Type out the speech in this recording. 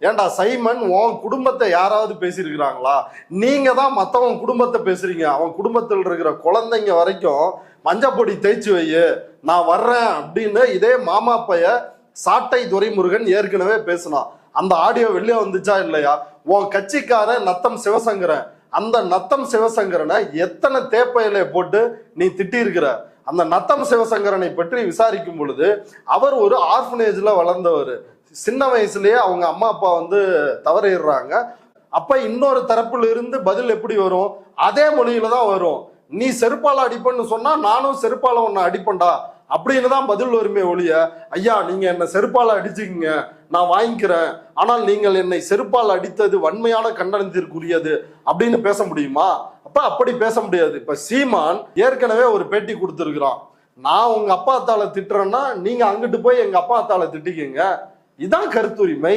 ஏன்டா சைமன், உன் குடும்பத்தை யாராவது பேசியிருக்கிறாங்களா? நீங்க தான் மத்தவன் குடும்பத்தை பேசுறீங்க. அவன் குடும்பத்தில் இருக்கிற குழந்தைங்க வரைக்கும் மஞ்சப்பொடி தேய்ச்சி வை, நான் வர்றேன் அப்படின்னு இதே மாமா பைய சாட்டை துரைமுருகன் ஏற்கனவே பேசினான். அந்த ஆடியோ வெளியே வந்துச்சா இல்லையா? உன் கட்சிக்காரன் நத்தம் சிவசங்கரன், அந்த நத்தம் சிவசங்கரனை எத்தனை தேப்பையில போட்டு நீ திட்டிருக்கிற. அந்த நத்தம் சிவசங்கரனை பற்றி விசாரிக்கும் பொழுது அவர் ஒரு ஆர்ஃபனேஜ்ல வளர்ந்தவர். சின்ன வயசுலயே அவங்க அம்மா அப்பா தவறிடுறாங்க. அப்ப இன்னொரு தரப்புல இருந்து பதில் எப்படி வரும்? அதே மொழியில தான் வரும். நீ செருப்பால அடிப்பன்னு சொன்னா நானும் செருப்பால உன்னை அடிப்பண்டா அப்படின்னு தான் பதில் வருமே ஒழிய, ஐயா நீங்க என்ன செருப்பால அடிச்சுக்கீங்க, நான் வாங்கிக்கிறேன், ஆனால் நீங்கள் என்னை செருப்பால் அடித்தது வன்மையான கண்டனத்திற்குரியது அப்படின்னு பேச முடியுமா? அப்படி பேச முடியாது. இப்ப சீமான் ஏற்கனவே ஒரு பேட்டி கொடுத்துருக்கிறான். நான் உங்க அப்பா அத்தால திட்டுறேன்னா நீங்க அங்கிட்டு போய் எங்க அப்பா அத்தால திட்டிக்கீங்க. இதான் கருத்துரிமை.